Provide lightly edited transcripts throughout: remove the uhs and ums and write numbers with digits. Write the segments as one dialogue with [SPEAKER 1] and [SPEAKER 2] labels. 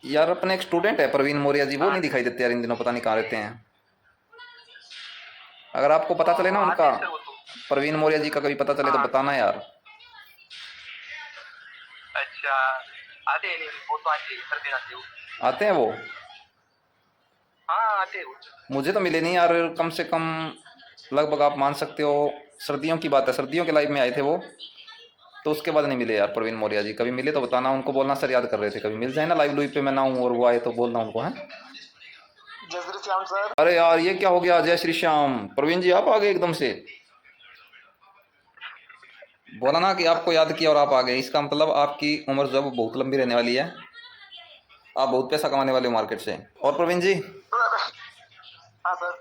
[SPEAKER 1] यार अपने एक स्टूडेंट है प्रवीण मौर्य जी, वो
[SPEAKER 2] हाँ
[SPEAKER 1] नहीं दिखाई देते यार इन दिनों, पता नहीं कहाँ रहते हैं। अगर आपको पता चले ना
[SPEAKER 2] आते
[SPEAKER 1] उनका,
[SPEAKER 2] हैं सर वो तो।
[SPEAKER 1] प्रवीण मौर्य जी का कभी पता चले तो
[SPEAKER 2] हाँ
[SPEAKER 1] बताना यार।
[SPEAKER 2] अच्छा, आते हैं नहीं वो तो आते हैं, हर दिन आते हैं वो।
[SPEAKER 1] आते हैं वो?
[SPEAKER 2] हाँ आते हैं वो।
[SPEAKER 1] मुझे तो मिले नहीं यार, कम से कम लगभग आप मान सकते हो सर्दियों की बात है, सर्दियों के लाइफ में आए थे वो। तो उसके बाद नहीं मिले यार प्रवीण मौर्य जी, कभी मिले तो बताना, उनको बोलना सर याद कर रहे थे, कभी मिल जाए ना लाइव लुइव पे मैं ना हूँ और वो आए तो बोलना उनको है।
[SPEAKER 2] जय श्री श्याम सर।
[SPEAKER 1] अरे यार ये क्या हो गया, जय श्री श्याम, प्रवीण जी आप आ गए एकदम से। बोला ना कि आपको याद किया और आप आ गए, इसका मतलब आपकी उम्र जो है वो बहुत लंबी रहने वाली है, आप बहुत पैसा कमाने वाले हो मार्केट से। और प्रवीण जी
[SPEAKER 2] हाँ सर।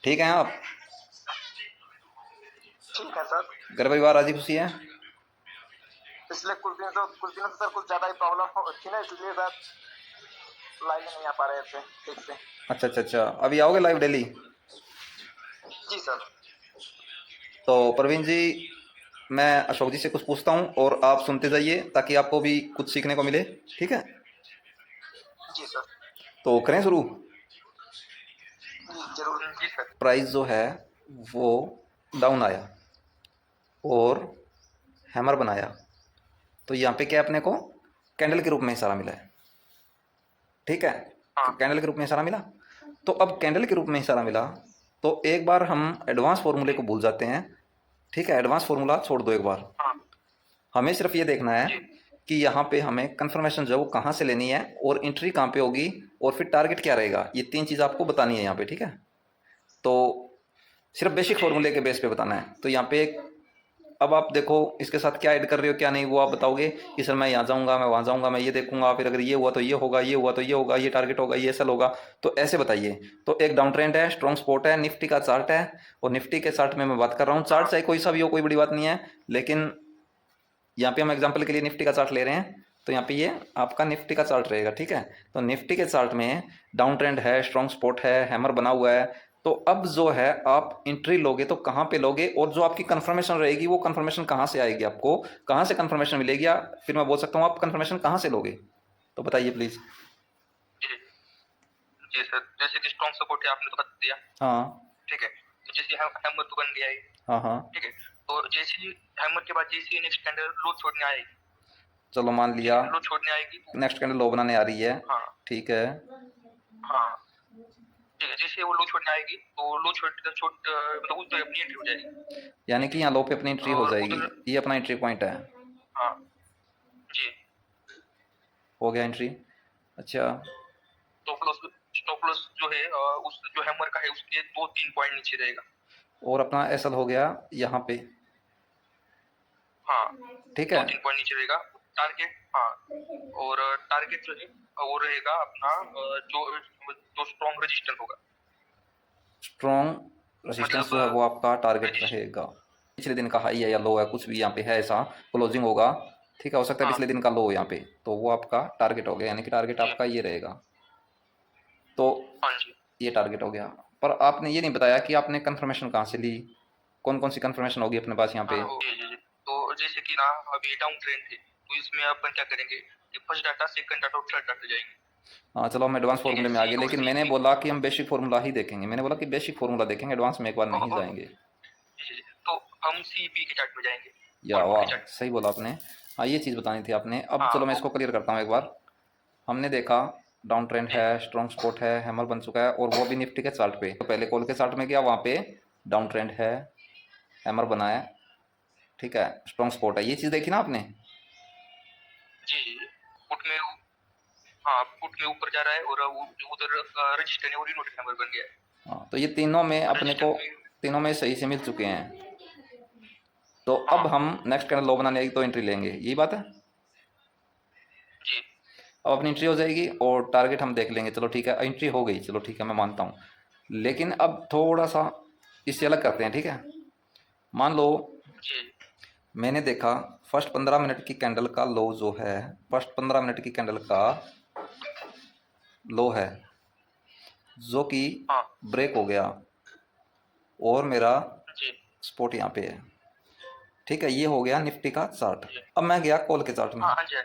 [SPEAKER 1] ठीक हैं आप?
[SPEAKER 2] ठीक है सर।
[SPEAKER 1] घर परिवार राजी खुशी है?
[SPEAKER 2] पिछले कुछ दिनों से सर कुछ ज्यादा ही प्रॉब्लम थी ना, इसलिए सर लाइन में नहीं आ पा रहे थे ठीक से।
[SPEAKER 1] अच्छा अच्छा अच्छा, अभी आओगे लाइव डेली?
[SPEAKER 2] जी सर।
[SPEAKER 1] तो प्रवीण जी मैं अशोक जी से कुछ पूछता हूँ और आप सुनते जाइए ताकि आपको भी कुछ सीखने को मिले, ठीक है?
[SPEAKER 2] जी सर।
[SPEAKER 1] तो करें शुरू।
[SPEAKER 2] जी जरूर जी सर।
[SPEAKER 1] प्राइस जो है वो डाउन आया और हैमर बनाया, तो यहाँ पे क्या अपने को कैंडल के रूप में इशारा मिला है, ठीक है?
[SPEAKER 2] हाँ
[SPEAKER 1] कैंडल के रूप में इशारा मिला। तो अब कैंडल के रूप में इशारा मिला तो एक बार हम एडवांस फॉर्मूले
[SPEAKER 2] जी
[SPEAKER 1] को भूल जाते हैं, ठीक है? एडवांस फॉर्मूला छोड़ दो एक बार,
[SPEAKER 2] हाँ
[SPEAKER 1] हमें सिर्फ ये देखना है
[SPEAKER 2] जी
[SPEAKER 1] कि यहाँ पे हमें कंफर्मेशन जो है वो कहाँ से लेनी है और एंट्री कहाँ पे होगी और फिर टारगेट क्या रहेगा, ये तीन चीज़ आपको बतानी है यहाँ पे, ठीक है? तो सिर्फ बेसिक
[SPEAKER 2] जी
[SPEAKER 1] फॉर्मूले के बेस पे बताना है। तो यहाँ पे अब आप देखो इसके साथ क्या ऐड कर रहे हो क्या नहीं, वो आप बताओगे कि सर मैं यहाँ जाऊँगा, मैं वहाँ जाऊँगा, मैं ये देखूंगा, फिर अगर ये हुआ तो ये होगा, ये हुआ तो ये होगा, ये टारगेट होगा, ये सेल होगा। तो ऐसे बताइए। तो एक डाउन ट्रेंड है, स्ट्रॉन्ग स्पॉट है, निफ्टी का चार्ट है, और निफ्टी के चार्ट में मैं बात कर रहा हूँ, चार्ट
[SPEAKER 2] हाँ
[SPEAKER 1] चाहे कोई सा भी हो कोई बड़ी बात नहीं है, लेकिन यहाँ पे हम एग्जांपल के लिए निफ्टी का चार्ट ले रहे हैं। तो यहाँ पे ये आपका निफ्टी का चार्ट रहेगा, ठीक है? तो निफ्टी के चार्ट में डाउन ट्रेंड है, स्ट्रॉन्ग स्पॉट है, हैमर बना हुआ है। तो अब जो है आप एंट्री लोगे तो कहाँ पे लोगे, और जो आपकी कंफर्मेशन रहेगी वो कंफर्मेशन कहाँ से आएगी, आपको कहाँ से कंफर्मेशन मिलेगी, या फिर मैं बोल सकता हूँ आप कंफर्मेशन कहाँ से लोगे? तो बताइए प्लीज।
[SPEAKER 2] जी जी सर, जैसे कि स्ट्रॉन्ग सपोर्ट है आपने तो बता दिया।
[SPEAKER 1] हाँ
[SPEAKER 2] ठीक है, तो जैसे हैमर तो बन गया है।
[SPEAKER 1] हाँ हाँ।
[SPEAKER 2] ठीक है, तो जैसे ही हैमर के बाद जैसे ही नेक्स्ट कैंडल लो छोड़ने आएगी।
[SPEAKER 1] चलो मान
[SPEAKER 2] ठीक
[SPEAKER 1] लिया
[SPEAKER 2] है, लो छोड़ने आएगी तो
[SPEAKER 1] नेक्स्ट कैंडल लो बनाने आ रही है,
[SPEAKER 2] हाँ
[SPEAKER 1] ठीक है?
[SPEAKER 2] हाँ ठीक है, जैसे वो लो छोड़ने आएगी तो लो छोड़ छोड़ मतलब उस अपनी एंट्री हो जाएगी।
[SPEAKER 1] यानी कि यहाँ लो पे अपनी एंट्री हो
[SPEAKER 2] और
[SPEAKER 1] जाएगी,
[SPEAKER 2] उधर
[SPEAKER 1] ये अपना एंट्री पॉइंट है।
[SPEAKER 2] हाँ जी।
[SPEAKER 1] हो गया एंट्री। अच्छा।
[SPEAKER 2] स्टॉप लॉस जो है उस जो हैमर का है उसके 2-3 पॉइंट नीचे रहेगा।
[SPEAKER 1] और अपना एसएल हो गया यहाँ पे,
[SPEAKER 2] हाँ
[SPEAKER 1] ठीक
[SPEAKER 2] दो
[SPEAKER 1] है?
[SPEAKER 2] तीन पॉइंट नीचे रहेगा। टारगेट हाँ, और टारगेट जो है वो रहेगा अपना जो जो स्ट्रॉन्ग रेजिस्टेंस होगा।
[SPEAKER 1] स्ट्रॉन्ग रेजिस्टेंस
[SPEAKER 2] मतलब
[SPEAKER 1] जो है वो आपका टारगेट
[SPEAKER 2] रजिस्ट
[SPEAKER 1] रहेगा। पिछले दिन का हाई है या लो है, कुछ भी यहाँ पे है ऐसा क्लोजिंग होगा, ठीक है? हो सकता है
[SPEAKER 2] हाँ
[SPEAKER 1] पिछले दिन का लो हो यहाँ पे, तो वो आपका टारगेट हो गया, यानी कि टारगेट
[SPEAKER 2] जी
[SPEAKER 1] आपका ये रहेगा। तो
[SPEAKER 2] हाँ जी
[SPEAKER 1] ये टारगेट हो गया। पर आपने ये नहीं बताया कि आपने कंफर्मेशन कहाँ से ली, कौन कौन सी कंफर्मेशन होगी अपने पास यहाँ पे?
[SPEAKER 2] जी जी जी। तो जैसे कि ना अभी डाउन ट्रेंड है तो इसमें अपन क्या करेंगे कि फर्स्ट डाटा सेकंड डाटा और थर्ड डाटा जाएंगे।
[SPEAKER 1] हाँ चलो हम एडवांस
[SPEAKER 2] ठीक है,
[SPEAKER 1] फॉर्मूले में आ
[SPEAKER 2] सी
[SPEAKER 1] गए,
[SPEAKER 2] और
[SPEAKER 1] लेकिन
[SPEAKER 2] सी
[SPEAKER 1] मैंने
[SPEAKER 2] थ्री।
[SPEAKER 1] बोला कि हम बेसिक फॉर्मूला ही देखेंगे, मैंने बोला कि बेसिक फॉर्मूला देखेंगे, एडवांस में एक बार नहीं जाएंगे।
[SPEAKER 2] तो हम सी बी के चार्ट में जाएंगे,
[SPEAKER 1] या
[SPEAKER 2] कॉल पुट के
[SPEAKER 1] वाह,
[SPEAKER 2] चार्ट में।
[SPEAKER 1] सही बोला आपने। हाँ ये चीज़ बतानी थी आपने। अब
[SPEAKER 2] हाँ
[SPEAKER 1] चलो मैं
[SPEAKER 2] तो
[SPEAKER 1] इसको क्लियर करता हूँ एक बार। हमने देखा डाउन ट्रेंड
[SPEAKER 2] जी
[SPEAKER 1] है, स्ट्रॉन्ग स्पॉट है, हैमर बन चुका है, और वो भी निफ्टी के चार्ट पे। तो पहले कॉल के चार्ट में गया, वहाँ पे डाउन ट्रेंड है, हैमर बना है, ठीक है, स्ट्रॉन्ग स्पॉट है, ये चीज़ देखी ना आपने?
[SPEAKER 2] जी जी। पुट में हाँ पुट में ऊपर जा रहा है और उधर रजिस्टर है और यूनिट नंबर बन गया है।
[SPEAKER 1] हाँ तो ये तीनों में अपने
[SPEAKER 2] रजिस्टर
[SPEAKER 1] को,
[SPEAKER 2] में
[SPEAKER 1] तीनों में सही से मिल चुके हैं। तो
[SPEAKER 2] हाँ
[SPEAKER 1] अब हम नेक्स्ट कैंडल लो बनाने की तो एंट्री लेंगे, यही बात है?
[SPEAKER 2] जी
[SPEAKER 1] अब अपनी एंट्री हो जाएगी और टारगेट हम देख लेंगे, चलो ठीक है, एंट्री हो गई, चलो ठीक है मैं मानता हूँ। लेकिन अब थोड़ा सा इससे अलग करते हैं, ठीक है? मान लो
[SPEAKER 2] जी
[SPEAKER 1] मैंने देखा फर्स्ट 15 मिनट की कैंडल का लो जो है, फर्स्ट 15 मिनट की कैंडल का लो है जो कि
[SPEAKER 2] हाँ
[SPEAKER 1] ब्रेक हो गया, और मेरा
[SPEAKER 2] जी
[SPEAKER 1] स्पॉट यहाँ पे है, ठीक है? ये हो गया निफ्टी का चार्ट।
[SPEAKER 2] जी
[SPEAKER 1] अब मैं गया कॉल के चार्ट में,
[SPEAKER 2] हाँ हाँ जी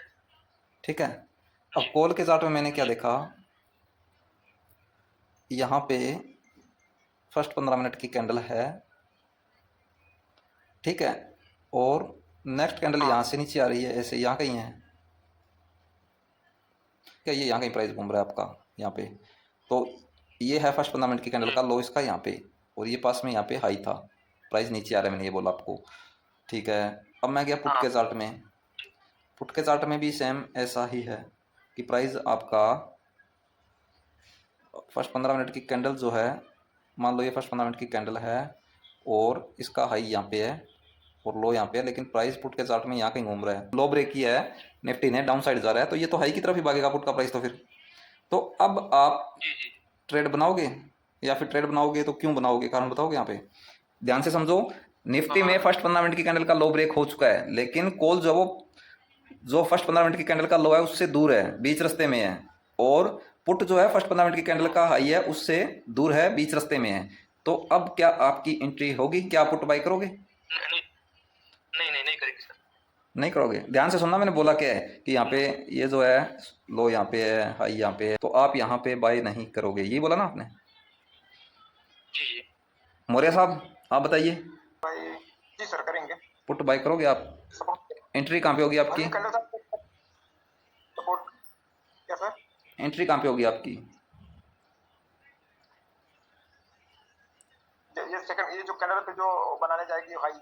[SPEAKER 1] ठीक है? अब कॉल के चार्ट में मैंने क्या देखा, यहाँ पे फर्स्ट 15 मिनट की कैंडल है, ठीक है, और नेक्स्ट कैंडल यहाँ से नीचे आ रही है, ऐसे यहाँ कहीं है क्या, ये यहाँ कहीं प्राइस घूम रहा है आपका यहाँ पे। तो ये है फर्स्ट 15 मिनट की कैंडल का लो इसका यहाँ पे, और ये पास में यहाँ पे हाई था, प्राइस नीचे आ रहा है, मैंने ये बोला आपको, ठीक है। अब मैं गया पुट के चार्ट में, पुट के चार्ट में भी सेम ऐसा ही है कि प्राइस आपका फर्स्ट 15 मिनट की कैंडल जो है, मान लो ये फर्स्ट 15 मिनट की कैंडल है और इसका हाई यहाँ पे है और लो यहाँ पे है, लेकिन प्राइस पुट के चार्ट में यहाँ कहीं घूम रहा है, लो ब्रेक किया है निफ्टी ने, डाउन साइड जा रहा है, तो ये तो हाई की तरफ ही भागेगा पुट का प्राइस। तो फिर तो अब आप ट्रेड बनाओगे, या फिर ट्रेड बनाओगे तो क्यों बनाओगे, कारण बताओगे यहाँ पे, ध्यान से समझो। निफ्टी में फर्स्ट 15 मिनट की कैंडल का लो ब्रेक हो चुका है, लेकिन कॉल जो फर्स्ट 15 मिनट की कैंडल का लो है उससे दूर है, बीच रास्ते में है, और पुट जो है फर्स्ट 15 मिनट की कैंडल का हाई है उससे दूर है, बीच रास्ते में है। तो अब क्या आपकी एंट्री होगी, क्या आप पुट बाई करोगे?
[SPEAKER 3] नहीं करेंगे सर।
[SPEAKER 1] नहीं करोगे। ध्यान से सुनना, मैंने बोला क्या है कि यहाँ पे ये जो है लो यहाँ पे है, हाई यहाँ पे है, तो आप यहाँ पे बाय नहीं करोगे, यही बोला ना आपने?
[SPEAKER 3] जी
[SPEAKER 1] मौर्य साहब आप बताइए,
[SPEAKER 2] भाई जी सर करेंगे।
[SPEAKER 1] पुट बाय करोगे आप?
[SPEAKER 2] सपोर्ट
[SPEAKER 1] एंट्री कहाँ पे होगी आपकी?
[SPEAKER 2] सपोर्ट क्या सर?
[SPEAKER 1] एंट्री कहाँ पे होगी आपकी?
[SPEAKER 2] ये सेकंड, ये जो कैंडल पे जो बनाने जाएगी हाई,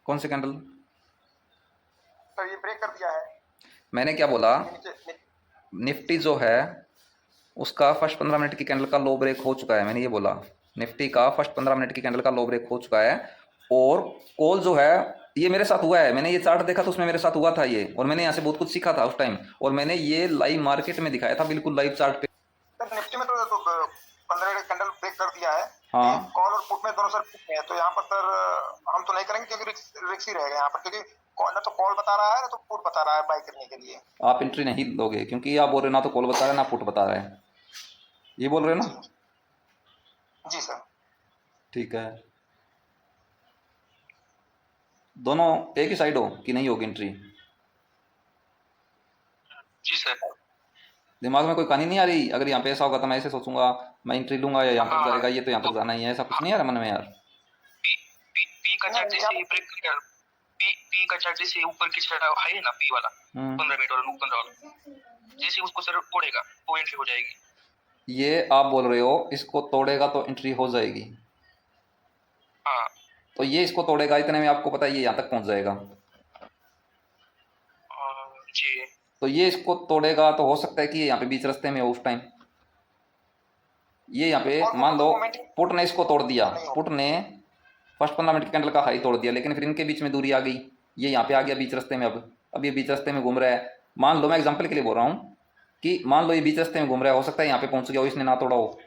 [SPEAKER 1] कौन से कैंडल?
[SPEAKER 2] सर ये ब्रेक कर दिया है।
[SPEAKER 1] मैंने क्या बोला,
[SPEAKER 2] नीचे
[SPEAKER 1] निफ्टी जो है उसका फर्स्ट 15 मिनट की कैंडल का लो ब्रेक हो चुका है, मैंने ये बोला निफ्टी का फर्स्ट 15 मिनट की कैंडल का लो ब्रेक हो चुका है, और कॉल जो है ये मेरे साथ हुआ है, मैंने ये चार्ट देखा तो उसमें मेरे साथ हुआ था ये, और मैंने यहाँ से बहुत कुछ सीखा था उस टाइम, और मैंने ये लाइव मार्केट में दिखाया था, बिल्कुल लाइव चार्ट पे।
[SPEAKER 2] सर निफ्टी में तो 15 कैंडल ब्रेक कर दिया है।
[SPEAKER 1] हाँ,
[SPEAKER 2] कॉल और पुट में दोनों सर पुट में है, तो यहाँ पर सर हम तो नहीं करेंगे क्योंकि रिक्स ही रहेगा यहाँ पर, क्योंकि ना तो कॉल बता रहा है ना तो पुट बता रहा है बाई करने के लिए।
[SPEAKER 1] आप एंट्री नहीं दोगे क्योंकि आप बोल रहे हो ना तो कॉल बता रहे हैं ना पुट बता रहे हैं, ये बोल रहे हो ना?
[SPEAKER 2] जी सर।
[SPEAKER 1] ठीक है, दोनों एक ही साइड हो कि नहीं होगी एंट्री?
[SPEAKER 3] जी सर।
[SPEAKER 1] दिमाग में कोई कहानी नहीं आ रही, अगर यहाँ पे ऐसा होगा तो मैं ऐसे सोचूंगा मैं एंट्री लूंगा, या यहाँ तक जाएगा ये तो यहाँ तक जाना ही है, ऐसा कुछ नहीं आ रहा मन में यार?
[SPEAKER 3] पी का चार्ट जैसे ब्रेक कर, पी का चार्ट जैसे ऊपर की साइड हाई है ना, पी वाला 15 मिनट वाला 15 वाला, जैसे उसको सर तोड़ेगा तो एंट्री हो जाएगी।
[SPEAKER 1] ये आप बोल रहे हो इसको तोड़ेगा तो एंट्री हो जाएगी?
[SPEAKER 3] हाँ
[SPEAKER 1] तो ये इसको तोड़ेगा, इतने में आपको पता है ये यहाँ तक पहुंच जाएगा।
[SPEAKER 3] जी।
[SPEAKER 1] तो ये इसको तोड़ेगा तो हो सकता है कि ये यहाँ पे बीच रास्ते में हो उस टाइम, ये यहाँ पे मान लो पुट ने इसको तोड़ दिया, पुट ने फर्स्ट 15 मिनट की कैंडल का हाई तोड़ दिया, लेकिन फिर इनके बीच में दूरी आ गई, ये यहाँ पे आ गया बीच रास्ते में, अब ये बीच रास्ते में घूम रहा है, मान लो मैं एग्जांपल के लिए बोल रहा हूँ कि मान लो ये बीच रास्ते में घूम रहा है, हो सकता है यहाँ पे पहुंच गया हो, इसने ना तोड़ा हो,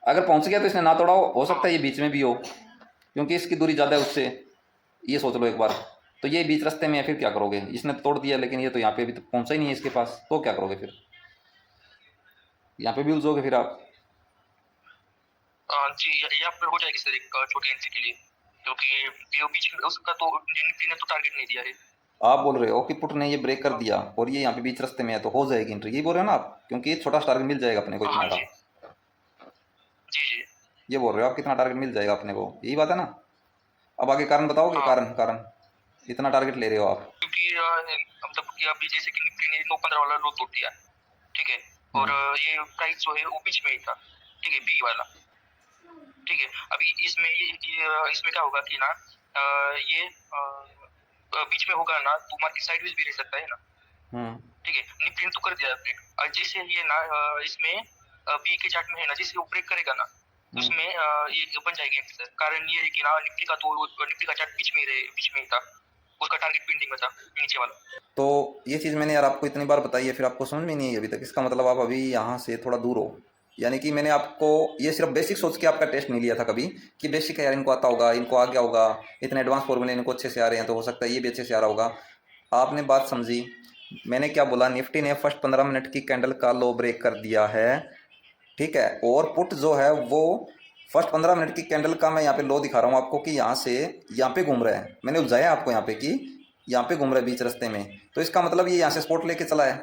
[SPEAKER 1] अगर पहुंच गया तो इसने ना तोड़ा हो सकता है ये बीच में भी हो, क्योंकि इसकी दूरी ज़्यादा है उससे, ये सोच लो एक बार। तो ये बीच रास्ते में है, फिर क्या करोगे? इसने तोड़ दिया लेकिन ये तो यहाँ पे अभी तक पहुंचा ही नहीं है इसके पास, तो क्या करोगे फिर? यहाँ पे भी उलझोगे फिर आप।
[SPEAKER 3] जी यहाँ पर हो जाएगी सर एक छोटी एंट्री के लिए, क्योंकि ये बीच में उसका तो निफ्टी ने तो टारगेट नहीं दिया है।
[SPEAKER 1] आप बोल रहे हो कि पुट ने ये ब्रेक कर दिया और ये यहाँ पे बीच रास्ते में है तो हो जाएगी एंट्री, यही बोल रहे हो ना आप? क्योंकि ये छोटा टारगेट मिल जाएगा अपने को इतना का,
[SPEAKER 3] जी
[SPEAKER 1] ये बोल रहे हो आप कितना टारगेट मिल जाएगा अपने को, यही बात है ना? अब आगे कारण बताओगे, कारण इतना टारगेट ले रहे हो आप?
[SPEAKER 3] क्योंकि मतलब कि अभी जैसे कि निफ्टी ने 915 वाला लो तोड़ दिया, ठीक है, और ये प्राइस जो है वो बीच में ही था, ठीक है, पी वाला, ठीक है। अभी इसमें इसमें क्या होगा कि ना ये बीच में होगा ना तो मार्केट साइडवेज भी रह सकता है ना, ठीक है। निफ्टी ने तो कर दिया ब्रेक, और जैसे ये ना इसमें पी के चार्ट में है ना, जैसे वो ब्रेक करेगा ना उसमें ये बन जाएगी सर। कारण ये है कि ना निफ्टी का चार्ट बीच में ही था, उसका टारगेट पेंडिंग में था नीचे वाला।
[SPEAKER 1] तो ये चीज़ मैंने यार आपको इतनी बार बताई है, फिर आपको समझ में नहीं है अभी तक, इसका मतलब आप अभी यहाँ से थोड़ा दूर हो, यानी कि मैंने आपको ये सिर्फ बेसिक सोच के आपका टेस्ट नहीं लिया था कभी कि बेसिक है यार, इनको आता होगा, इनको आ गया होगा, इतने एडवांस फॉर्मूले इनको अच्छे से आ रहे हैं तो हो सकता है ये भी अच्छे से आ रहा होगा। आपने बात समझी, मैंने क्या बोला, निफ्टी ने फर्स्ट 15 मिनट की कैंडल का लो ब्रेक कर दिया है, ठीक है, और पुट जो है वो फर्स्ट 15 मिनट की कैंडल का मैं यहाँ पे लो दिखा रहा हूँ आपको कि यहाँ से यहाँ पे घूम रहा है, मैंने उलझाया आपको यहाँ पे कि यहाँ पे घूम रहा है बीच रास्ते में, तो इसका मतलब ये यहाँ से सपोर्ट लेके चला है,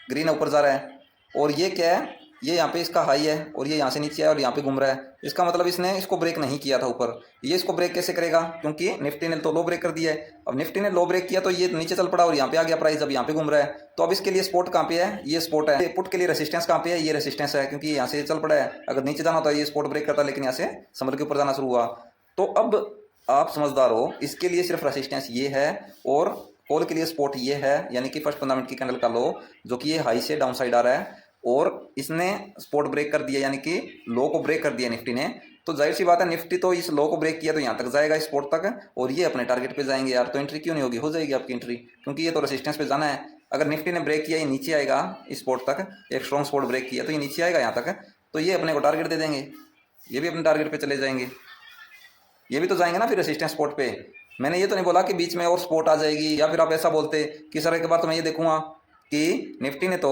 [SPEAKER 1] ग्रीन ऊपर जा रहा है, और ये क्या है, ये यहाँ पे इसका हाई है और ये यहाँ से नीचे है और यहाँ पे घूम रहा है। इसका मतलब इसने इसको ब्रेक नहीं किया था ऊपर। ये इसको ब्रेक कैसे करेगा, क्योंकि निफ्टी ने तो लो ब्रेक कर दिया है। अब निफ्टी ने लो ब्रेक किया तो ये नीचे चल पड़ा और यहाँ पे आ गया प्राइस, अब यहाँ पे घूम रहा है। तो अब इसके लिए सपोर्ट कहाँ पे है, ये सपोर्ट है। पुट के लिए रेसिस्टेंस कहाँ पे है, ये रेसिस्टेंस है, क्योंकि यहाँ से चल पड़ा है। अगर नीचे जाना होता है ये सपोर्ट ब्रेक करता, लेकिन यहाँ से संभल के ऊपर जाना शुरू हुआ। तो अब आप समझदार हो, इसके लिए सिर्फ रेसिस्टेंस ये है और कॉल के लिए सपोर्ट ये है, यानी कि फर्स्ट 15 मिनट की कैंडल का लो, जो कि ये हाई से डाउन साइड आ रहा है और इसने सपोर्ट ब्रेक कर दिया, यानी कि लो को ब्रेक कर दिया निफ्टी ने। तो जाहिर सी बात है निफ्टी तो इस लो को ब्रेक किया तो यहाँ तक जाएगा, इस सपोर्ट तक, और ये अपने टारगेट पे जाएंगे यार। तो एंट्री क्यों नहीं होगी, हो जाएगी आपकी एंट्री, क्योंकि ये तो रेसिस्टेंस पे जाना है। अगर निफ्टी ने ब्रेक किया, ये नीचे आएगा इस सपोर्ट तक, एक स्ट्रॉन्ग सपोर्ट ब्रेक किया तो ये नीचे आएगा यहाँ तक, तो ये अपने को टारगेट दे देंगे, ये भी अपने टारगेट पे चले जाएंगे, ये भी तो जाएंगे ना फिर रेसिस्टेंस सपोर्ट पे। मैंने ये तो नहीं बोला कि बीच में और सपोर्ट आ जाएगी, या फिर आप ऐसा बोलते कि सर एक बार तो मैं ये देखूंगा कि निफ्टी ने तो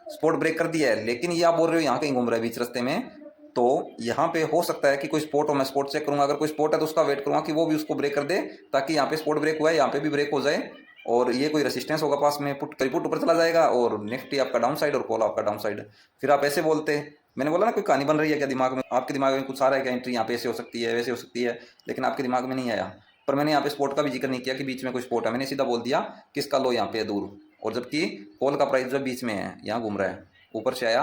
[SPEAKER 1] सपोर्ट ब्रेक कर दिया है, लेकिन ये आप बोल रहे हो यहाँ कहीं घूम रहा है बीच रास्ते में, तो यहाँ पे हो सकता है कि कोई स्पोर्ट हो, मैं स्पोर्ट चेक करूंगा। अगर कोई स्पोर्ट है तो उसका वेट करूंगा कि वो भी उसको ब्रेक कर दे, ताकि यहाँ पे स्पोर्ट ब्रेक हुआ है यहाँ पे भी ब्रेक हो जाए, और ये कोई रेसिस्टेंस होगा पास में, पुट ऊपर चला जाएगा और निफ्टी आपका डाउन साइड और कॉल आपका डाउन साइड। फिर आप ऐसे बोलते, मैंने बोला ना कोई कहानी बन रही है क्या दिमाग में, आपके दिमाग में कुछ आ रहा है क्या, एंट्री यहाँ पे ऐसे हो सकती है वैसे हो सकती है, लेकिन आपके दिमाग में नहीं आया। पर मैंने यहाँ पे स्पोर्ट का भी जिक्र नहीं किया कि बीच में कोई स्पोर्ट है, मैंने सीधा बोल दिया किसका लो यहाँ पे है दूर, और जबकि कॉल का प्राइस जो बीच में है यहाँ घूम रहा है, ऊपर से आया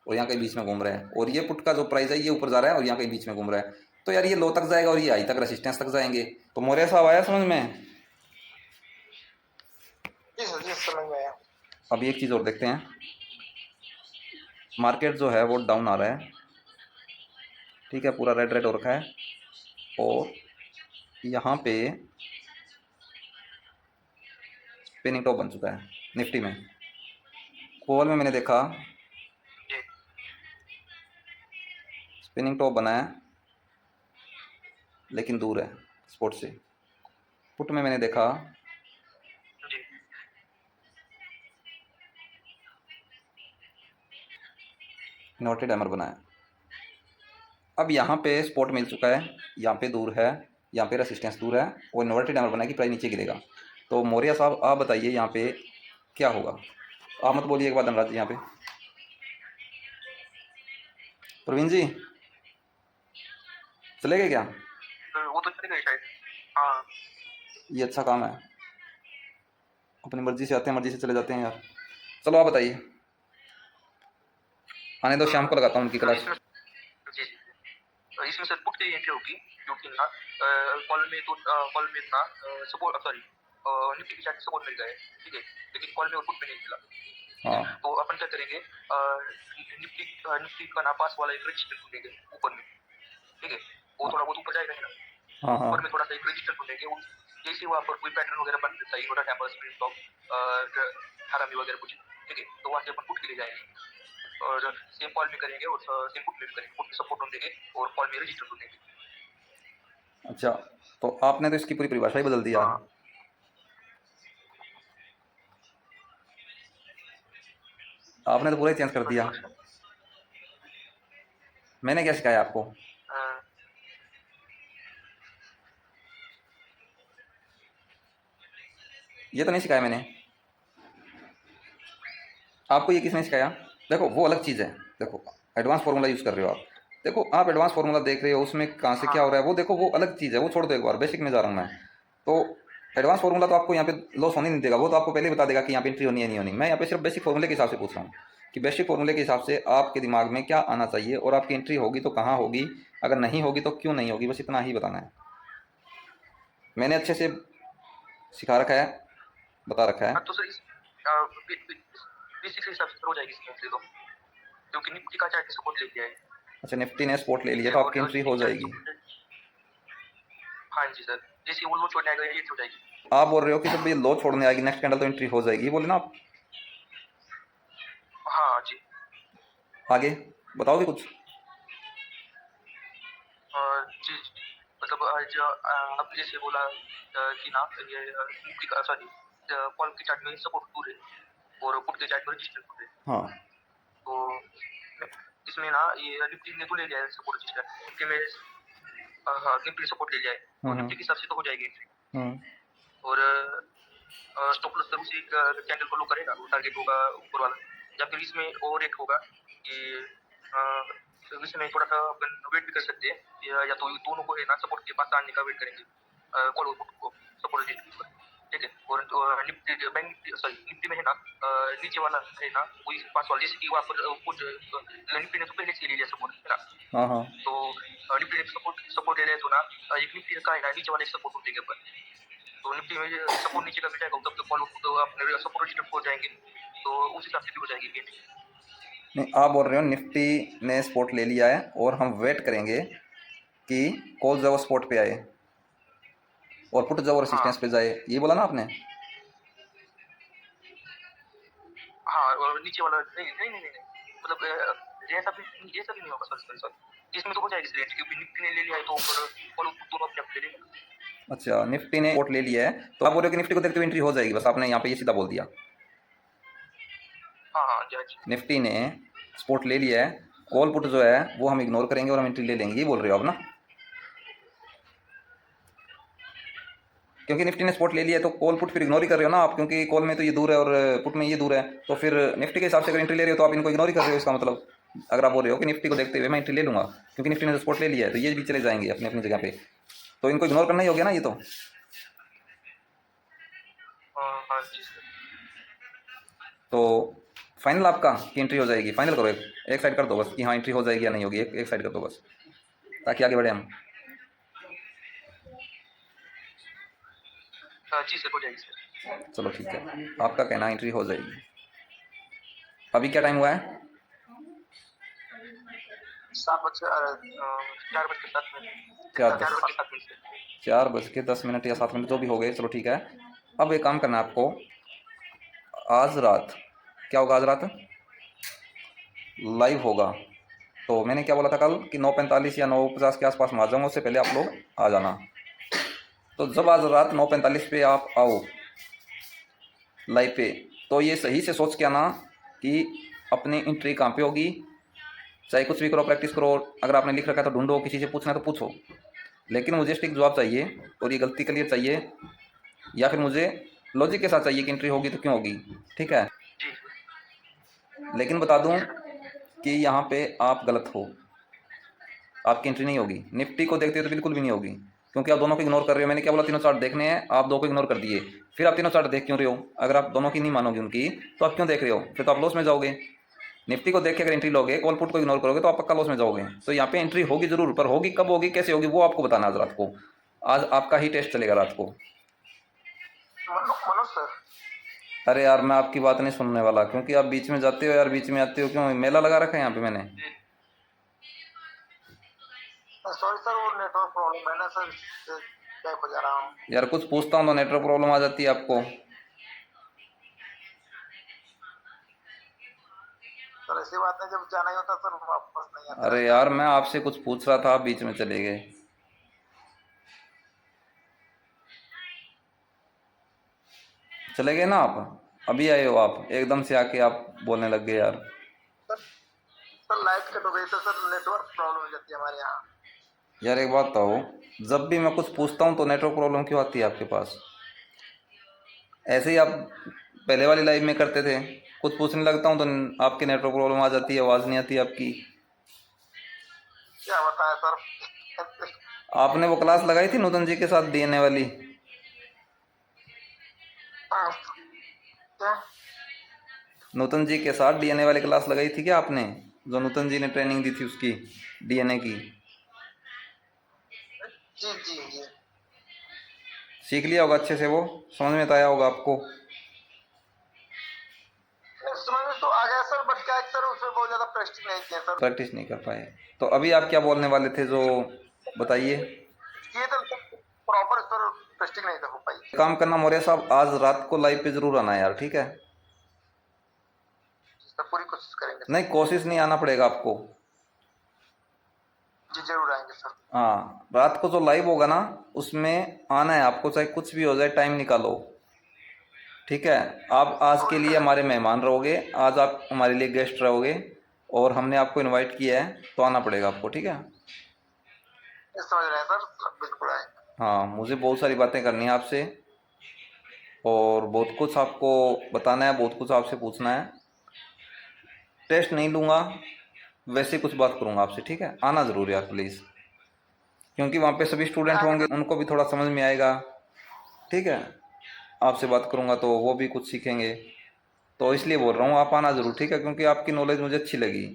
[SPEAKER 1] और यहाँ कहीं बीच में घूम रहा है, और ये पुट का जो प्राइस है ये ऊपर जा रहा है और यहाँ कहीं बीच में घूम रहा है। तो यार ये लो तक जाएगा और ये हाई तक रेसिस्टेंस तक जाएंगे। तो मौर्य साहब आया समझ में?
[SPEAKER 2] जी सर, जी समझ में आया।
[SPEAKER 1] अब एक चीज़ और देखते हैं, मार्केट जो है वो डाउन आ रहा है, ठीक है, पूरा रेड रेड हो रखा है, और यहाँ पे स्पिनिंग टॉप बन चुका है निफ्टी में। कॉल में मैंने देखा
[SPEAKER 3] जी
[SPEAKER 1] स्पिनिंग टॉप बना है, लेकिन दूर है स्पोर्ट से। पुट में मैंने देखा
[SPEAKER 3] जी
[SPEAKER 1] इन्वर्टेड हैमर बना है। अब यहाँ पे स्पॉट मिल चुका है, यहाँ पे दूर है, यहाँ पे रेसिस्टेंस दूर है, और इन्वर्टेड हैमर बना है कि प्राइस नीचे गिरेगा। तो मौर्य साहब आप बताइए यहाँ पे क्या होगा, आप मत बोलिए एक बार धनराज जी यहाँ पे। प्रवीण जी चले गए क्या?
[SPEAKER 3] वो तो चले गए शायद। हाँ
[SPEAKER 1] ये अच्छा काम है, अपनी मर्जी से आते हैं मर्जी से चले जाते हैं यार। चलो आप बताइए, आने दो, शाम को लगाता हूँ उनकी क्लास।
[SPEAKER 3] जी जी, इसमें सर पुट की एंट्री होगी, क्योंकि ना कॉल में तो कॉल में ना सपोर्ट, सॉरी निफ्टी के चार्ट सपोर्ट मिल गया है, ठीक है, लेकिन कॉल में और पुट में नहीं मिला।
[SPEAKER 1] हाँ
[SPEAKER 3] तो अपन क्या करेंगे, निफ्टी का ना पास वाला एक रजिस्टर ढूंढेंगे ऊपर में, ठीक है, वो थोड़ा बहुत ऊपर जाएगा ही ना,
[SPEAKER 1] हाँ हाँ
[SPEAKER 3] ऊपर में थोड़ा सा एक रजिस्टर ढूंढेंगे, जैसे वहाँ पर कोई पैटर्न वगैरह बन जाता है, छोटा टेम्पर स्प्रिंग टॉप हरामी वगैरह कुछ, ठीक है, तो वहाँ से अपन पुट के लिए जाएंगे और सेम कॉल में करेंगे और सेम पुट में भी करेंगे, पुट में सपोर्ट ढूंढेंगे और कॉल में रजिस्टर ढूंढेंगे।
[SPEAKER 1] अच्छा, तो आपने तो इसकी पूरी परिभाषा ही बदल दी यार।
[SPEAKER 3] हाँ
[SPEAKER 1] आपने तो पूरा ही चेंज कर दिया, मैंने क्या सिखाया आपको? ये तो नहीं सिखाया मैंने आपको, ये किसने सिखाया? देखो वो अलग चीज़ है, देखो एडवांस फार्मूला यूज़ कर रहे हो आप, देखो आप एडवांस फार्मूला देख रहे हो, उसमें कहाँ से क्या हो रहा है वो देखो, वो अलग चीज़ है, वो छोड़ दो एक बार, बेसिक में जा रहा हूँ मैं। तो एडवांस फार्मूला तो आपको यहाँ पे लॉस होने नहीं देगा, वो तो आपको पहले ही बता देगा कि यहाँ पे एंट्री होनी है नहीं होनी। मैं यहाँ पे सिर्फ बेसिक फार्मूले के हिसाब से पूछ रहा हूँ कि बेसिक फार्मूले के हिसाब से आपके दिमाग में क्या आना चाहिए, और आपकी एंट्री होगी तो कहाँ होगी, अगर नहीं होगी तो क्यों नहीं होगी, बस इतना ही बताना है। मैंने अच्छे से सिखा रखा है, बता रखा है।
[SPEAKER 3] तो सर इस बेसिक के हिसाब से हो जाएगी इसकी एंट्री तो, क्योंकि निफ्टी का चार्ट सपोर्ट ले लिया है।
[SPEAKER 1] अच्छा, निफ्टी ने स्पॉट ले लिया तो आपकी एंट्री हो जाएगी।
[SPEAKER 3] हाँ जी सर, जैसे वो लो छोड़ने आएगा ये हो जाएगी।
[SPEAKER 1] आप बोल रहे हो कि जब ये लो छोड़ने आएगी नेक्स्ट कैंडल तो एंट्री हो जाएगी, बोले ना आप?
[SPEAKER 3] हाँ जी,
[SPEAKER 1] आगे बताओगे कुछ?
[SPEAKER 3] जी मतलब आज आपने जैसे बोला कि ना ये निफ्टी का, सॉरी कॉल के चार्ट में सपोर्ट दूर है और पुट के चार्ट में रजिस्टर दूर है।
[SPEAKER 1] हाँ
[SPEAKER 3] तो इसमें ना ये निफ्टी ने तो ले लिया है सपोर्ट रजिस्टर, निफ्टी में हाँ निफ्टी सपोर्ट ले लिया है, तो निफ्टी के हिसाब से तो हो जाएगी एंट्री। और स्टॉप लॉस उसी कैंडल फॉलो करेगा, टारगेट होगा ऊपर वाला। या फिर इसमें और एक होगा कि तो इसमें थोड़ा सा अपन वेट भी कर सकते हैं, या तो दोनों को है ना सपोर्ट के पास आने का वेट करेंगे, कॉल आउटपुट को सपोर्ट रेजिस्टेंस पर, ठीक है। और तो निफ्टी बैंक सॉरी निफ्टी में है ना नीचे वाला है ना वही पास वाला, जैसे कि वहाँ पर कुछ निफ्टी ने तो पहले से ले लिया सपोर्ट है ना,
[SPEAKER 1] हाँ हाँ
[SPEAKER 3] तो निफ्टी ने सपोर्ट ले लिया तो ना एक निफ्टी का है ना नीचे वाले सपोर्ट देंगे अपन, तो निफ्टी में सपोर्ट नीचे का भी जाएगा तब तक कॉल आउटपुट तो अपने सपोर्ट रेजिस्टेंस हो जाएंगे, तो उस हिसाब से भी हो जाएगी गेम।
[SPEAKER 1] नहीं, आप बोल रहे हो निफ्टी ने स्पॉट ले लिया है और हम वेट करेंगे कि कॉल जब स्पॉट पे आए और पुट जब रेसिस्टेंस पे जाए, ये बोला ना आपने?
[SPEAKER 3] हाँ, और नीचे वाला नहीं नहीं नहीं नहीं मतलब ऐसा भी नहीं होगा, सॉरी सॉरी, इसमें तो हो जाएगी रेंज क्योंकि निफ्टी ने ले लिया है तो ऊपर कॉल दोनों अपने अपने ले लेंगे।
[SPEAKER 1] अच्छा, निफ्टी ने स्पॉट ले लिया है तो आप बोल रहे हो कि निफ्टी को देखते हुए एंट्री हो जाएगी, बस आपने यहाँ पे ये सीधा बोल दिया।
[SPEAKER 3] हाँ हाँ जज,
[SPEAKER 1] निफ्टी ने स्पॉट ले लिया है, कॉल पुट जो है वो हम इग्नोर करेंगे और हम एंट्री ले लेंगे, ये बोल रहे हो आप ना? क्योंकि निफ्टी ने स्पॉट ले लिया है तो कॉल पुट फिर इग्नोर ही कर रहे हो ना आप, क्योंकि कॉल में तो ये दूर है और पुट में ये दूर है, तो फिर निफ्टी के हिसाब से अगर एंट्री ले रहे हो तो आप इनको इग्नोर ही कर रहे हो। इसका मतलब अगर आप बोल रहे हो कि निफ्टी को देखते हुए मैं एंट्री ले लूँगा क्योंकि निफ्टी ने तो स्पॉट ले लिया है तो ये भी चले जाएंगे अपनी अपनी जगह पे, तो इनको इग्नोर करना ही हो गया ना ये तो।
[SPEAKER 3] हाँ जी सर।
[SPEAKER 1] तो फाइनल आपका कि एंट्री हो जाएगी? फाइनल करो, एक साइड कर दो बस कि हाँ एंट्री हो जाएगी या नहीं होगी, एक साइड कर दो बस ताकि आगे बढ़े हम।
[SPEAKER 3] जी सर हो जाएगी सर।
[SPEAKER 1] चलो ठीक है, आपका कहना एंट्री हो जाएगी। अभी क्या टाइम हुआ है?
[SPEAKER 3] 4:07
[SPEAKER 1] क्या
[SPEAKER 3] 4:07
[SPEAKER 1] 4:10 या 7 मिनट जो भी हो गए, चलो ठीक है। अब एक काम करना है आपको, आज रात क्या होगा? आज रात लाइव होगा, तो मैंने क्या बोला था कल कि 9:45 या 9:50 के आसपास में आ जाऊँगा, उससे पहले आप लोग आ जाना। तो जब आज रात 9:45 पे आप आओ लाइव पे, तो ये सही से सोच के आना कि अपनी एंट्री कहाँ पे होगी, चाहे कुछ भी करो, प्रैक्टिस करो, अगर आपने लिख रखा है तो ढूंढो, किसी से पूछना है तो पूछो, लेकिन मुझे स्टिक जवाब चाहिए और ये गलती क्लियर चाहिए, या फिर मुझे लॉजिक के साथ चाहिए कि एंट्री होगी तो क्यों होगी, ठीक है। लेकिन बता दूं कि यहाँ पे आप गलत हो, आपकी एंट्री नहीं होगी। निफ्टी को देखते हो तो बिल्कुल भी नहीं होगी, क्योंकि आप दोनों को इग्नोर कर रहे हो। मैंने क्या बोला? तीनों चार्ट देखने हैं, आप दो को इग्नोर कर दिए, फिर आप तीनों चार्ट देख क्यों रहे हो? अगर आप दोनों की नहीं मानोगे उनकी तो आप क्यों देख रहे हो? फिर तो आप लॉस में जाओगे। निफ्टी को देख के अगर एंट्री लोगे, कॉल पुट को इग्नोर करोगे तो आप पक्का लॉस में जाओगे। तो यहाँ पे एंट्री होगी जरूर, पर होगी कब होगी, कैसे होगी, वो आपको बताना आज रात को। आज आपका ही टेस्ट चलेगा रात को।
[SPEAKER 2] मनोज सर,
[SPEAKER 1] अरे यार मैं आपकी बात नहीं सुनने वाला, क्योंकि आप बीच में जाते हो यार, बीच में आते हो क्यों? मेला लगा रखा है यहाँ पे मैंने।
[SPEAKER 2] सॉरी सर, वो नेटवर्क प्रॉब्लम है ना सर, बैक हो जा रहा हूँ।
[SPEAKER 1] यार कुछ पूछता हूँ तो नेटवर्क प्रॉब्लम आ जाती है आपको।
[SPEAKER 2] सर ऐसी बात है, जब जाना ही होता सर वापस नहीं आता।
[SPEAKER 1] अरे यार मैं आपसे कुछ पूछ रहा था, आप बीच में चले गए। चले गए ना आप, अभी आए हो आप, एकदम से आके आप बोलने लग गए यार।
[SPEAKER 2] सर लाइट कट हो गई तो सर नेटवर्क प्रॉब्लम हो जाती है हमारे यहाँ।
[SPEAKER 1] यार एक बात बताओ, जब भी मैं कुछ पूछता हूँ तो नेटवर्क प्रॉब्लम क्यों आती है आपके पास? ऐसे ही आप पहले वाली लाइव में करते थे, कुछ पूछने लगता हूँ तो आपकी नेटवर्क प्रॉब्लम आ जाती है, आवाज़ नहीं आती आपकी।
[SPEAKER 2] क्या बताएं सर।
[SPEAKER 1] आपने वो क्लास लगाई थी नूतन जी के साथ डीएनए वाली?
[SPEAKER 2] क्या?
[SPEAKER 1] नूतन जी के साथ डीएनए वाली क्लास लगाई थी क्या आपने, जो नूतन जी ने ट्रेनिंग दी थी उसकी, डीएनए की?
[SPEAKER 2] जी जी जी,
[SPEAKER 1] सीख लिया होगा अच्छे से, वो समझ में तो आया होगा आपको?
[SPEAKER 2] समझ में तो आ गया सर, बट क्या है सर उसमें बहुत ज्यादा प्रैक्टिस नहीं किया सर।
[SPEAKER 1] प्रैक्टिस नहीं कर पाए। तो अभी आप क्या बोलने वाले थे, जो बताइए।
[SPEAKER 2] ये तो प्रॉपर सर प्रैक्टिस नहीं हो पाई।
[SPEAKER 1] काम करना मौर्य साहब, आज रात को लाइव पे जरूर आना यार, ठीक है?
[SPEAKER 2] सर पूरी कोशिश करेंगे।
[SPEAKER 1] नहीं कोशिश नहीं, आना पड़ेगा आपको।
[SPEAKER 2] जी जरूर आएंगे सर।
[SPEAKER 1] हाँ, रात को जो लाइव होगा ना उसमें आना है आपको, चाहे कुछ भी हो जाए, टाइम निकालो, ठीक है? आप आज के लिए हमारे मेहमान रहोगे, आज आप हमारे लिए गेस्ट रहोगे और हमने आपको इनवाइट किया है तो आना पड़ेगा आपको, ठीक है?
[SPEAKER 2] समझ रहे हैं सर, बिल्कुल आएंगे।
[SPEAKER 1] हाँ, मुझे बहुत सारी बातें करनी है आपसे, और बहुत कुछ आपको बताना है, बहुत कुछ आपसे पूछना है। टेस्ट नहीं लूँगा, वैसे कुछ बात करूँगा आपसे, ठीक है? आना ज़रूर यार प्लीज़, क्योंकि वहाँ पे सभी स्टूडेंट होंगे, उनको भी थोड़ा समझ में आएगा, ठीक है? आपसे बात करूँगा तो वो भी कुछ सीखेंगे, तो इसलिए बोल रहा हूँ आप आना ज़रूर, ठीक है? क्योंकि आपकी नॉलेज मुझे अच्छी लगी,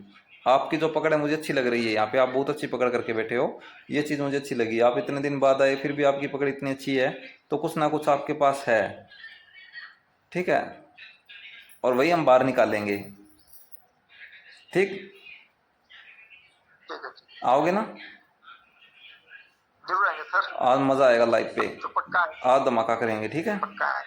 [SPEAKER 1] आपकी जो पकड़ है मुझे अच्छी लग रही है, यहाँ पे आप बहुत अच्छी पकड़ करके बैठे हो, ये चीज़ मुझे अच्छी लगी। आप इतने दिन बाद आए फिर भी आपकी पकड़ इतनी अच्छी है, तो कुछ ना कुछ आपके पास है, ठीक है? और वही हम बाहर निकालेंगे, ठीक?
[SPEAKER 2] ठीक है,
[SPEAKER 1] आओगे ना?
[SPEAKER 2] जरूर आएंगे सर,
[SPEAKER 1] आज मज़ा आएगा लाइव पे,
[SPEAKER 2] तो पक्का है,
[SPEAKER 1] आज धमाका करेंगे, ठीक है?
[SPEAKER 2] पक्का है।